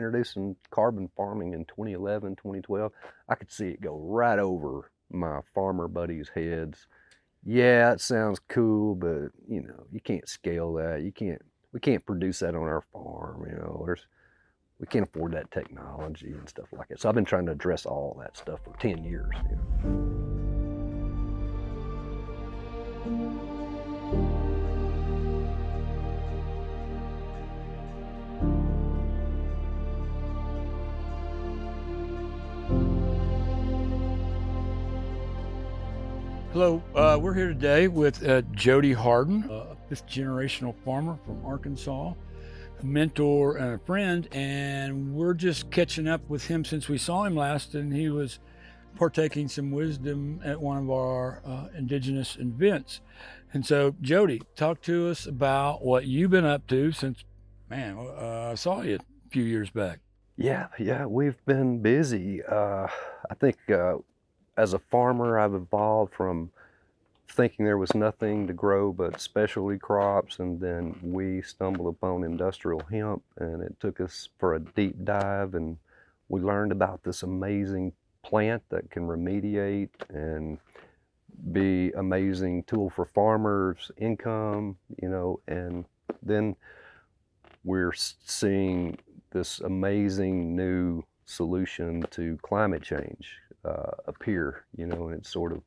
introducing carbon farming in 2011, 2012, I could see it go right over my farmer buddies' heads. Yeah, it sounds cool, but you know, you can't scale that. We can't produce that on our farm, you know. We can't afford that technology and stuff like that. So I've been trying to address all that stuff for 10 years, you know. Hello, we're here today with Jody Hardin, a fifth-generational farmer from Arkansas, a mentor and a friend, and we're just catching up with him since we saw him last, and he was partaking some wisdom at one of our Indigenous events. And so, Jody, talk to us about what you've been up to since, man, I saw you a few years back. Yeah, we've been busy. I think as a farmer, I've evolved from thinking there was nothing to grow but specialty crops, and then we stumbled upon industrial hemp, and it took us for a deep dive, and we learned about this amazing plant that can remediate and be amazing tool for farmers, income, you know, and then we're seeing this amazing new solution to climate change appear, you know, and it's sort of,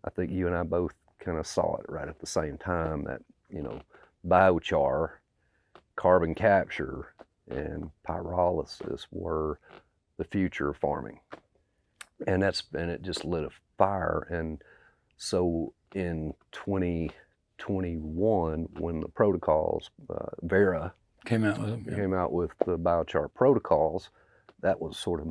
I think you and I both kind of saw it right at the same time that, you know, biochar, carbon capture, and pyrolysis were the future of farming. And it just lit a fire. And so in 2021, when the protocols, Vera Came out with them. came out with the biochar protocols, that was sort of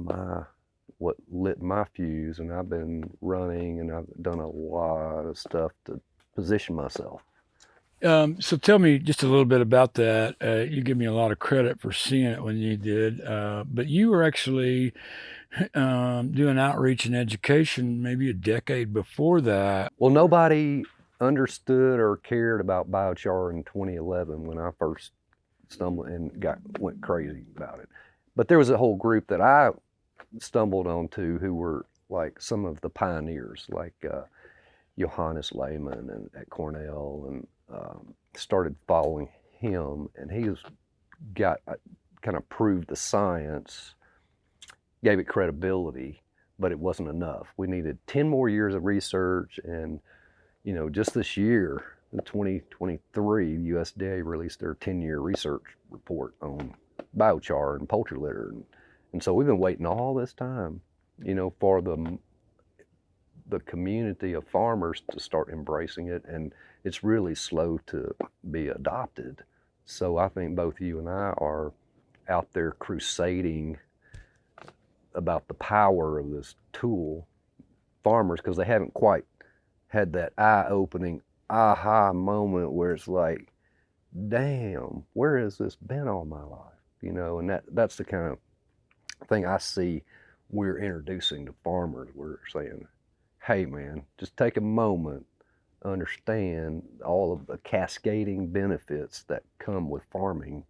what lit my fuse, and I've been running and I've done a lot of stuff to position myself. So tell me just a little bit about that. You give me a lot of credit for seeing it when you did, but you were actually doing outreach and education maybe a decade before that. Well, nobody understood or cared about biochar in 2011 when I first stumbled and went crazy about it. But there was a whole group that I stumbled onto who were like some of the pioneers, like Johannes Lehman and at Cornell, and started following him, and he's got kind of proved the science, gave it credibility, but it wasn't enough. We needed 10 more years of research, and you know, just this year in 2023, the USDA released their 10-year research report on biochar and poultry litter, and so we've been waiting all this time, you know, for the community of farmers to start embracing it, and it's really slow to be adopted. So I think both you and I are out there crusading about the power of this tool, farmers, because they haven't quite had that eye-opening aha moment where it's like, damn, where has this been all my life? You know, and that's the kind of thing I see we're introducing to farmers. We're saying, hey man, just take a moment, understand all of the cascading benefits that come with farming,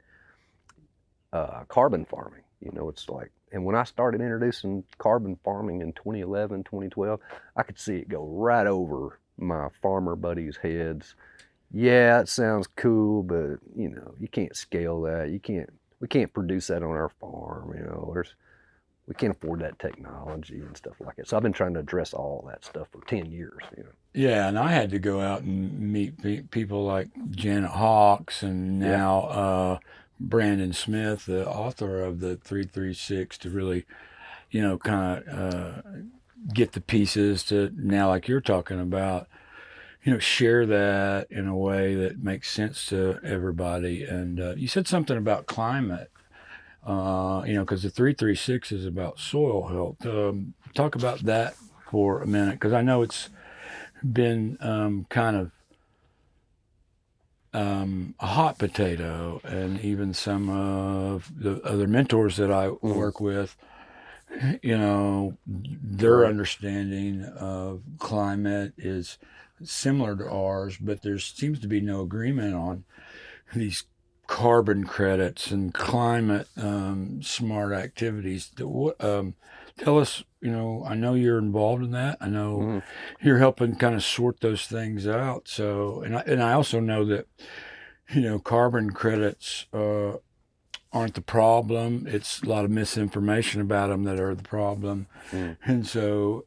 carbon farming. You know, it's like, and when I started introducing carbon farming in 2011, 2012, I could see it go right over my farmer buddies' heads. Yeah, it sounds cool, but you know, you can't scale that. We can't produce that on our farm, you know. We can't afford that technology and stuff like that. So I've been trying to address all that stuff for 10 years, you know. Yeah, and I had to go out and meet people like Janet Hawks and now Brandon Smith, the author of the 336, to really, you know, kind of get the pieces to now, like you're talking about, you know, share that in a way that makes sense to everybody. And you said something about climate, you know, because the 336 is about soil health. Talk about that for a minute, because I know it's been kind of a hot potato, and even some of the other mentors that I work with, you know, their understanding of climate is similar to ours, but there seems to be no agreement on these carbon credits and climate smart activities. Tell us, I know you're involved in that. I know Hmm. you're helping kind of sort those things out. So, and I also know that, carbon credits aren't the problem. It's a lot of misinformation about them that are the problem. Hmm. And so,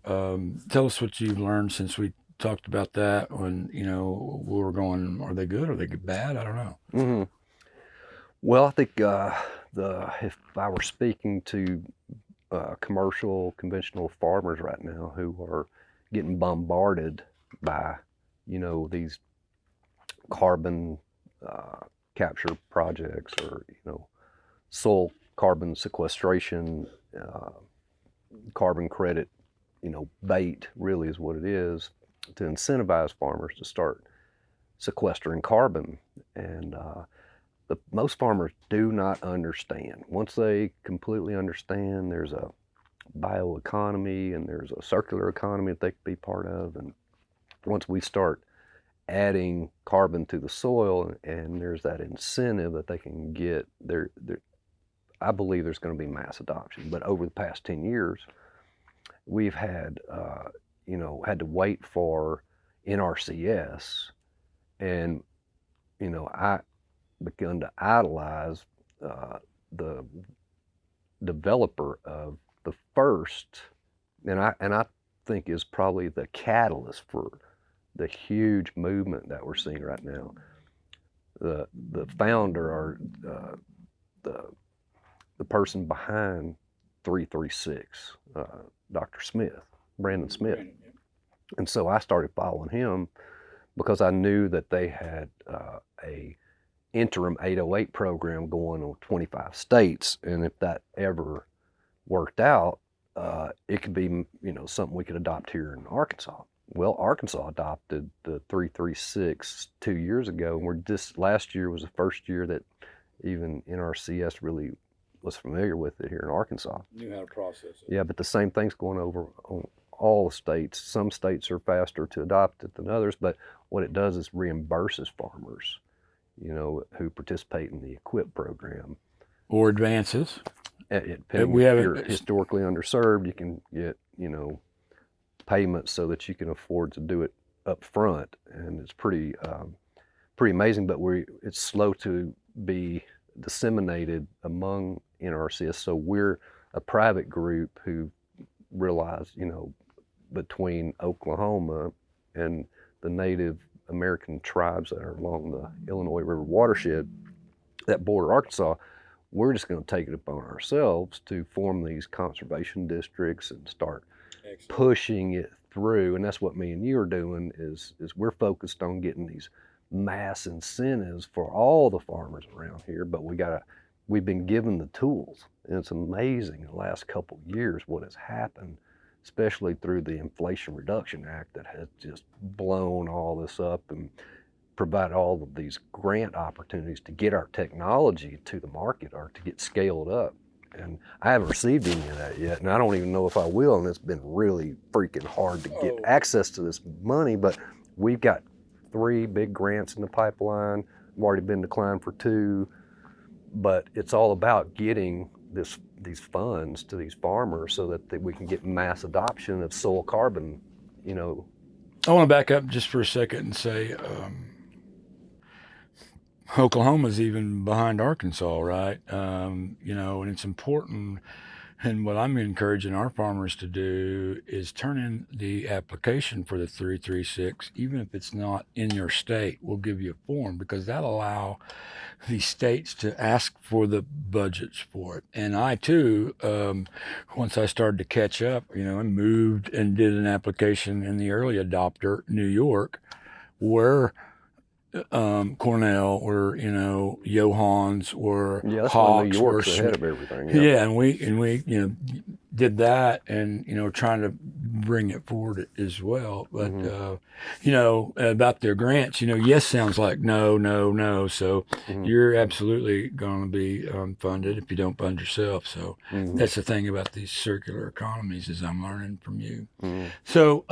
tell us what you've learned since we talked about that when, we were going, are they good? Are they bad? I don't know. Hmm. Well, I think if I were speaking to commercial, conventional farmers right now who are getting bombarded by, these carbon uh, capture projects, or soil carbon sequestration, uh, carbon credit, bait really is what it is, to incentivize farmers to start sequestering carbon. And most farmers do not understand. Once they completely understand, there's a bioeconomy and there's a circular economy that they can be part of. And once we start adding carbon to the soil, and there's that incentive that they can get there, I believe there's going to be mass adoption. But over the past 10 years, we've had had to wait for NRCS, and I begun to idolize the developer of the first, and I think is probably the catalyst for the huge movement that we're seeing right now. The founder, or the the person behind 336, Dr. Smith, Brandon Smith. And so I started following him because I knew that they had a interim 808 program going on 25 states, and if that ever worked out, it could be something we could adopt here in Arkansas. Well, Arkansas adopted the 336 2 years ago, and last year was the first year that even NRCS really was familiar with it here in Arkansas. Knew how to process it. Yeah, but the same thing's going over on all the states. Some states are faster to adopt it than others, but what it does is reimburses farmers, who participate in the EQIP program. Or advances. If you're historically underserved, you can get, payments so that you can afford to do it up front, and it's pretty amazing. But it's slow to be disseminated among NRCS. So we're a private group who realized, between Oklahoma and the Native American tribes that are along the Illinois River watershed that border Arkansas, we're just going to take it upon ourselves to form these conservation districts and start pushing it through. And that's what me and you are doing, is we're focused on getting these mass incentives for all the farmers around here, but we've been given the tools. And it's amazing the last couple of years what has happened, especially through the Inflation Reduction Act, that has just blown all this up and provide all of these grant opportunities to get our technology to the market or to get scaled up. And I haven't received any of that yet, and I don't even know if I will, and it's been really freaking hard to get access to this money. But we've got 3 big grants in the pipeline. I've already been declined for 2, but it's all about getting these funds to these farmers so that we can get mass adoption of soil carbon. I want to back up just for a second and say, Oklahoma's even behind Arkansas, right? And it's important. And what I'm encouraging our farmers to do is turn in the application for the 336, even if it's not in your state. We'll give you a form, because that'll allow the states to ask for the budgets for it. And I too, once I started to catch up, I moved and did an application in the early adopter, New York, where Cornell or Johans or that's Hawks, New York's ahead of everything. Yeah, and we did that, and trying to bring it forward as well. But about their grants, yes sounds like no, no, no. So you're absolutely going to be funded if you don't fund yourself. So that's the thing about these circular economies, is I'm learning from you. So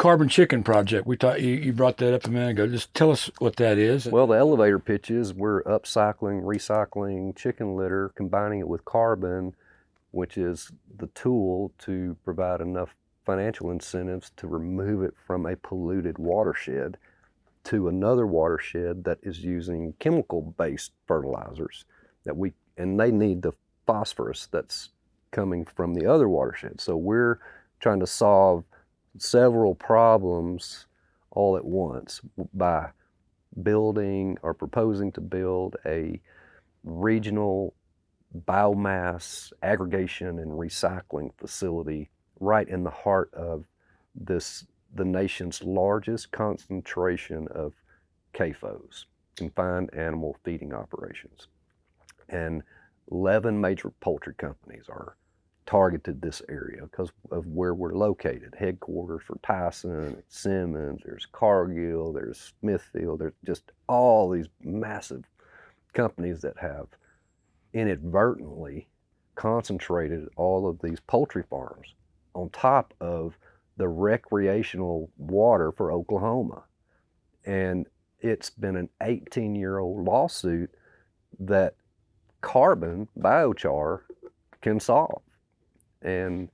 carbon chicken project. We thought you brought that up a minute ago. Just tell us what that is. Well, the elevator pitch is we're upcycling, recycling chicken litter, combining it with carbon, which is the tool to provide enough financial incentives to remove it from a polluted watershed to another watershed that is using chemical-based fertilizers and they need the phosphorus that's coming from the other watershed. So we're trying to solve several problems all at once by building or proposing to build a regional biomass aggregation and recycling facility right in the heart of the nation's largest concentration of CAFOs, confined animal feeding operations. And 11 major poultry companies are targeted this area because of where we're located. Headquarters for Tyson, Simmons, there's Cargill, there's Smithfield, there's just all these massive companies that have inadvertently concentrated all of these poultry farms on top of the recreational water for Oklahoma. And it's been an 18-year-old lawsuit that carbon biochar can solve. And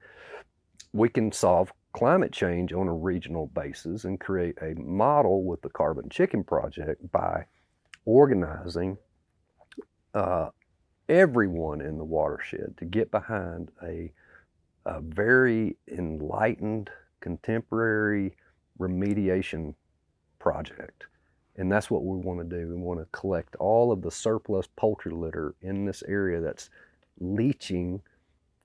we can solve climate change on a regional basis and create a model with the Carbon Chicken Project by organizing everyone in the watershed to get behind a very enlightened, contemporary remediation project. And that's what we want to do. We want to collect all of the surplus poultry litter in this area that's leaching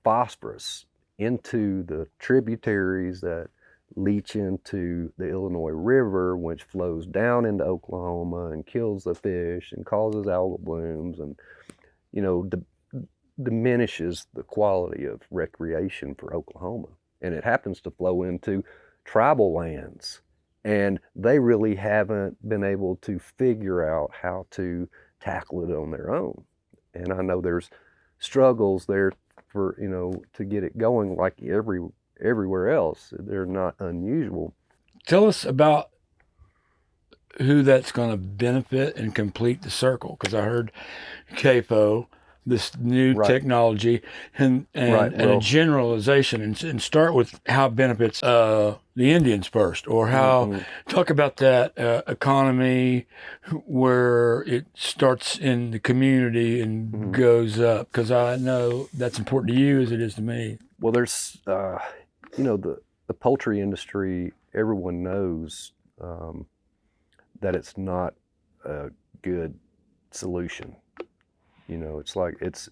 phosphorus into the tributaries that leach into the Illinois River, which flows down into Oklahoma and kills the fish and causes algal blooms and, diminishes the quality of recreation for Oklahoma. And it happens to flow into tribal lands. And they really haven't been able to figure out how to tackle it on their own. And I know there's struggles there for, to get it going like everywhere else. They're not unusual. Tell us about who that's going to benefit and complete the circle, because I heard CAFO, this new technology, and a generalization, and start with how it benefits the Indians first, or how talk about that economy where it starts in the community and goes up, because I know that's important to you as it is to me. Well, there's the poultry industry, everyone knows that it's not a good solution. It's like it's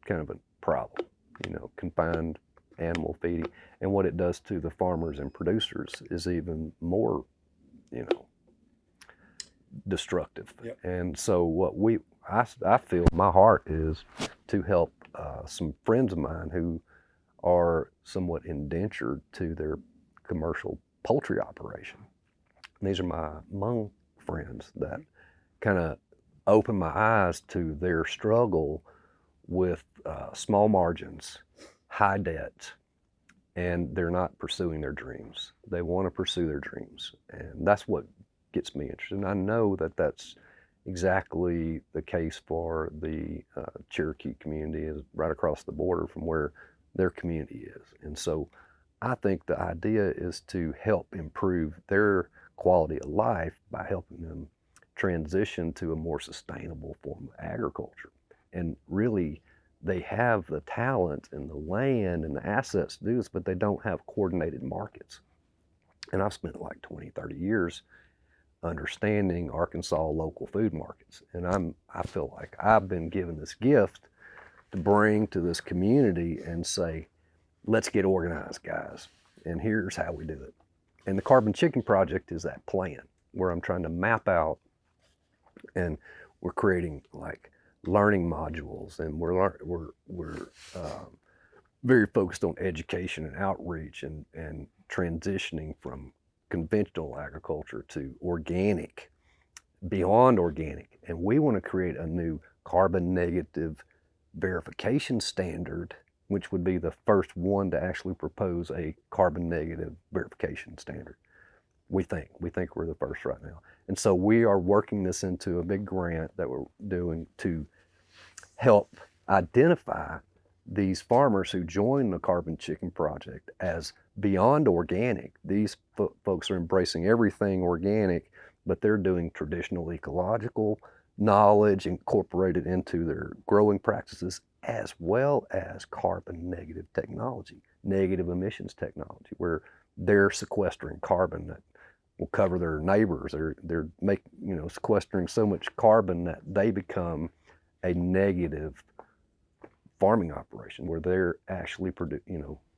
kind of a problem, confined animal feeding, and what it does to the farmers and producers is even more, destructive. Yep. And so what I feel my heart is to help some friends of mine who are somewhat indentured to their commercial poultry operation. And these are my Hmong friends that kind of open my eyes to their struggle with small margins, high debt, and they're not pursuing their dreams. They want to pursue their dreams, and that's what gets me interested. And I know that that's exactly the case for the Cherokee community, is right across the border from where their community is. And so I think the idea is to help improve their quality of life by helping them transition to a more sustainable form of agriculture. And really, they have the talent and the land and the assets to do this, but they don't have coordinated markets. And I've spent like 20, 30 years understanding Arkansas local food markets. And I feel like I've been given this gift to bring to this community and say, let's get organized, guys. And here's how we do it. And the Carbon Chicken Project is that plan where I'm trying to map out, and we're creating like learning modules, and we're very focused on education and outreach and transitioning from conventional agriculture to organic, beyond organic. And we want to create a new carbon negative verification standard, which would be the first one to actually propose a carbon negative verification standard. We think we're the first right now. And so we are working this into a big grant that we're doing to help identify these farmers who join the Carbon Chicken Project as beyond organic. These folks are embracing everything organic, but they're doing traditional ecological knowledge incorporated into their growing practices, as well as carbon negative technology, negative emissions technology, where they're sequestering carbon that will cover their neighbors. They're sequestering so much carbon that they become a negative farming operation, where they're actually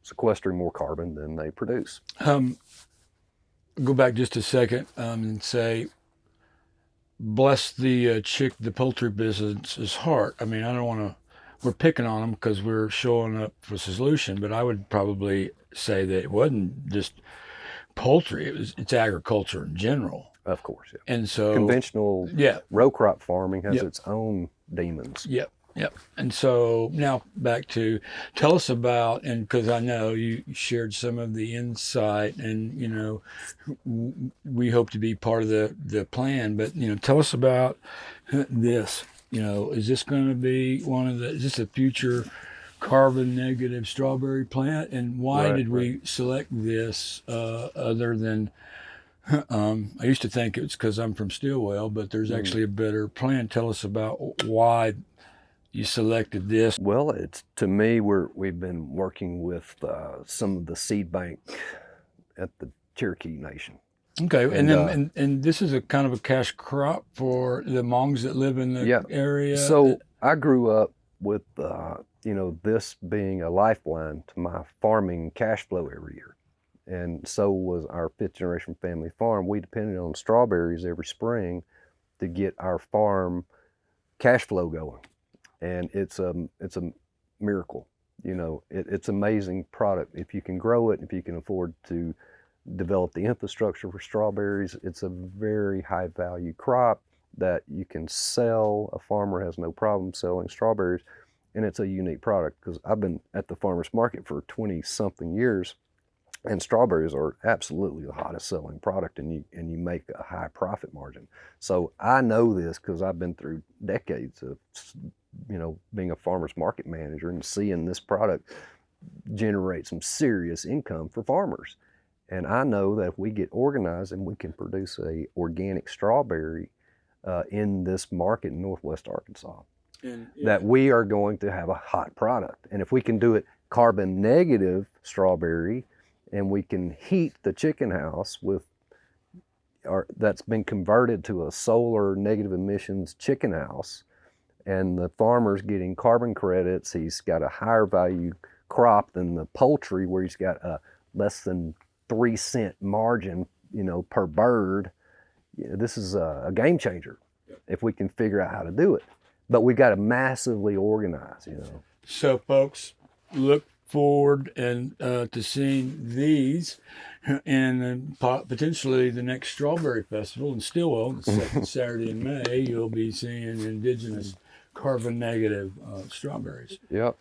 sequestering more carbon than they produce. Go back just a second and say, bless the poultry business's heart. I mean, I don't want to. We're picking on them because we're showing up for a solution, but I would probably say that it wasn't just poultry; it's agriculture in general. Of course, yeah. And so conventional row crop farming has its own demons. Yep. And so now back to tell us about, and because I know you shared some of the insight, and we hope to be part of the plan, but tell us about this. Is this going to be is this a future carbon negative strawberry plant, and why did we select this other than I used to think it was because I'm from Stillwell, but there's actually a better plan. Tell us about why you selected this. Well, it's, to me, we've been working with some of the seed bank at the Cherokee Nation. Okay, and this is a kind of a cash crop for the Hmongs that live in the area. So I grew up with this being a lifeline to my farming cash flow every year, and so was our fifth generation family farm. We depended on strawberries every spring to get our farm cash flow going. And it's a miracle. It's an amazing product. If you can grow it, if you can afford to develop the infrastructure for strawberries, it's a very high value crop that you can sell. A farmer has no problem selling strawberries, and it's a unique product because I've been at the farmer's market for 20 something years, and strawberries are absolutely the hottest selling product, and you make a high profit margin. So I know this because I've been through decades of being a farmer's market manager and seeing this product generate some serious income for farmers. And I know that if we get organized and we can produce a organic strawberry in this market in Northwest Arkansas, that we are going to have a hot product. And if we can do it carbon negative strawberry, and we can heat the chicken house that's been converted to a solar negative emissions chicken house, and the farmer's getting carbon credits, he's got a higher value crop than the poultry, where he's got a less than 3-cent margin, per bird. This is a game changer if we can figure out how to do it. But we got to massively organize, So folks, look forward and to seeing these, and potentially the next Strawberry Festival in Stillwell, the second Saturday in May. You'll be seeing indigenous carbon negative strawberries. Yep.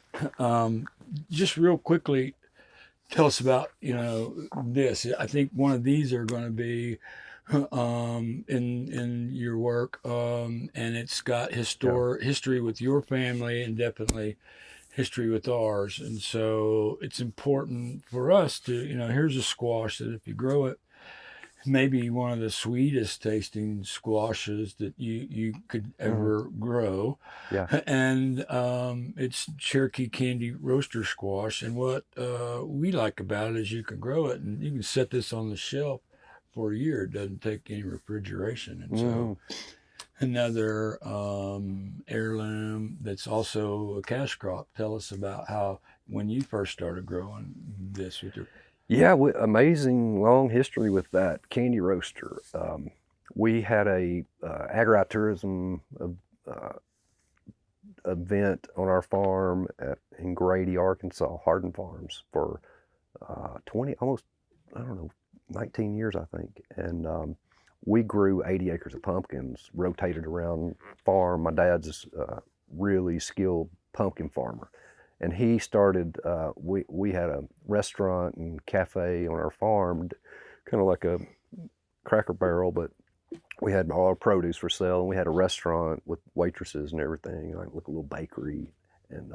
Just real quickly, tell us about this. I think one of these are going to be in your work, and it's got history with your family, and definitely history with ours. And so it's important for us to, here's a squash that if you grow it, maybe one of the sweetest tasting squashes that you could ever grow. Yeah. And it's Cherokee Candy Roaster Squash. And what we like about it is you can grow it and you can set this on the shelf for a year. It doesn't take any refrigeration. And so another heirloom that's also a cash crop. Tell us about how, when you first started growing this with your... Yeah, amazing long history with that candy roaster. We had a agritourism event on our farm in Grady, Arkansas, Hardin Farms, for 19 years, I think. And we grew 80 acres of pumpkins, rotated around farm. My dad's a really skilled pumpkin farmer. And he started, we had a restaurant and cafe on our farm, kind of like a Cracker Barrel, but we had all our produce for sale, and we had a restaurant with waitresses and everything, like a little bakery, and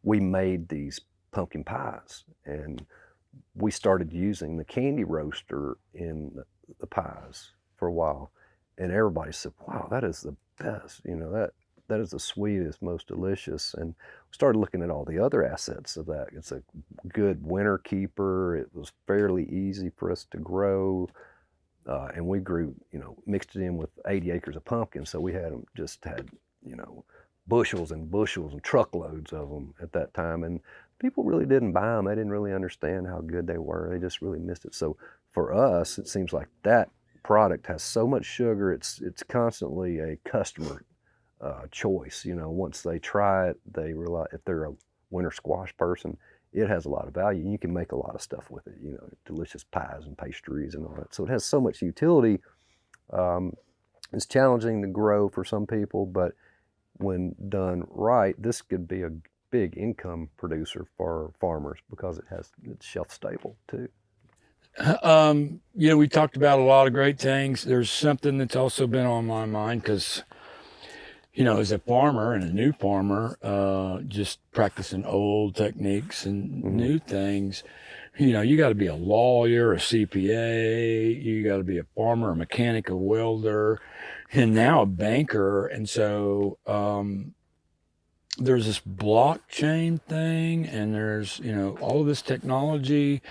we made these pumpkin pies, and we started using the candy roaster in the pies for a while, and everybody said, "Wow, that is the best! That is the sweetest, most delicious." And we started looking at all the other assets of that. It's a good winter keeper. It was fairly easy for us to grow. And we grew, mixed it in with 80 acres of pumpkins. So we just had, bushels and bushels and truckloads of them at that time. And people really didn't buy them. They didn't really understand how good they were. They just really missed it. So for us, it seems like that product has so much sugar. It's constantly a customer choice. Once they try it, they realize if they're a winter squash person, it has a lot of value. You can make a lot of stuff with it, delicious pies and pastries and all that. So it has so much utility. It's challenging to grow for some people, but when done right, this could be a big income producer for farmers because it's shelf stable too. We talked about a lot of great things. There's something that's also been on my mind because, as a farmer and a new farmer, just practicing old techniques and new things, you got to be a lawyer, a CPA, you got to be a farmer, a mechanic, a welder, and now a banker. And so there's this blockchain thing, and there's, all of this technology.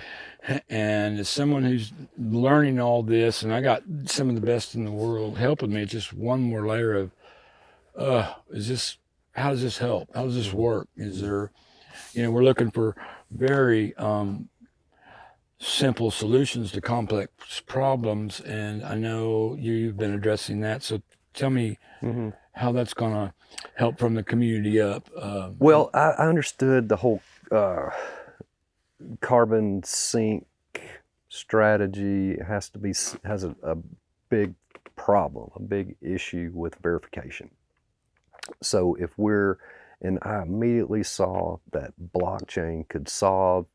And as someone who's learning all this, and I got some of the best in the world helping me, it's just one more layer of, how does this help? How does this work? Is there, we're looking for very simple solutions to complex problems, and I know you've been addressing that. So tell me how that's going to help from the community up. Well, I understood the whole carbon sink strategy has a big problem, a big issue with verification. So and I immediately saw that blockchain could solve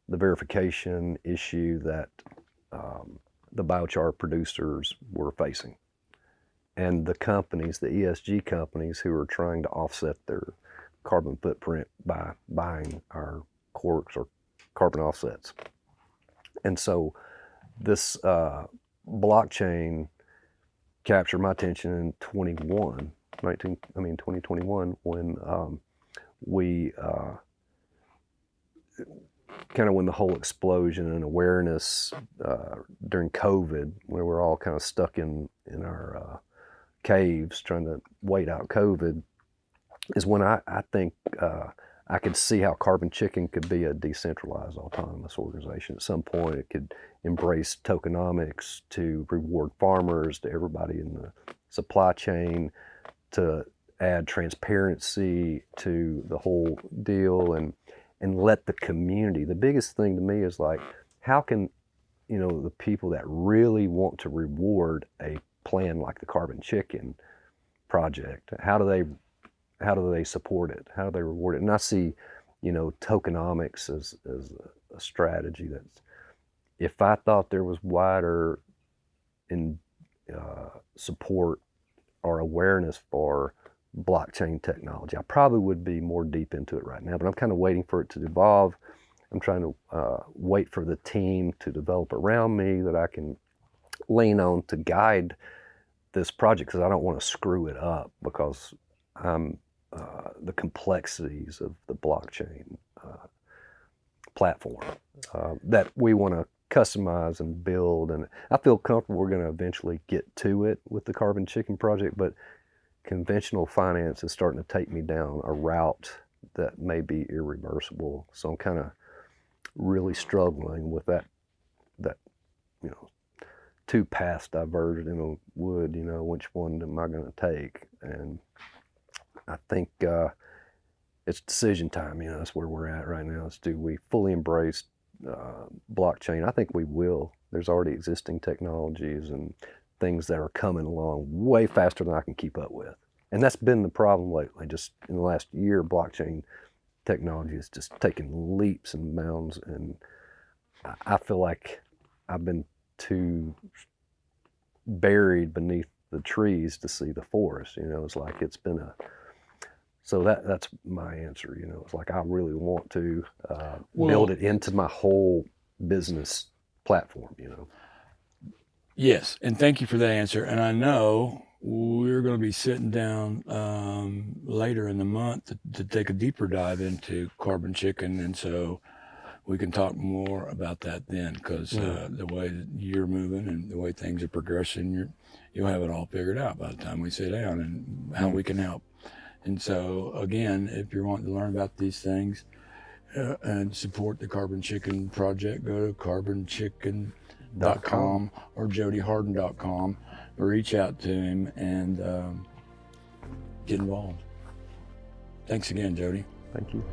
the verification issue that the biochar producers were facing. And the companies, the ESG companies who are trying to offset their carbon footprint by buying our corks or carbon offsets. And so this blockchain captured my attention in 2021 when we when the whole explosion and awareness during COVID, where we're all kind of stuck in our caves trying to wait out COVID, is when I think I could see how Carbon Chicken could be a decentralized autonomous organization. At some point it could embrace tokenomics to reward farmers, to everybody in the supply chain, to add transparency to the whole deal, and let the community. The biggest thing to me is like, how can the people that really want to reward a plan like the Carbon Chicken project, how do they support it? How do they reward it? And I see, tokenomics as a strategy that's, if I thought there was wider in support or awareness for blockchain technology, I probably would be more deep into it right now, but I'm kind of waiting for it to evolve. I'm trying to wait for the team to develop around me that I can lean on to guide this project, because I don't want to screw it up, because I'm the complexities of the blockchain platform that we want to customize and build. And I feel comfortable we're going to eventually get to it with the Carbon Chicken project, but conventional finance is starting to take me down a route that may be irreversible. So I'm kind of really struggling with that two paths diverged in a wood, which one am I going to take? And I think it's decision time. That's where we're at right now. Do we fully embrace blockchain? I think we will. There's already existing technologies and things that are coming along way faster than I can keep up with. And that's been the problem lately. Just in the last year, blockchain technology has just taken leaps and bounds, and I feel like I've been too buried beneath the trees to see the forest. You know, it's like it's been a. So that's my answer. You know, it's like I really want to build it into my whole business platform. You know. Yes, and thank you for that answer. And I know we're going to be sitting down later in the month to take a deeper dive into carbon chicken, and so we can talk more about that then, because the way that you're moving and the way things are progressing, you'll have it all figured out by the time we sit down and how we can help. And so, again, if you're wanting to learn about these things and support the Carbon Chicken Project, go to carbonchicken.com or jodyhardin.com, or reach out to him and get involved. Thanks again, Jody. Thank you.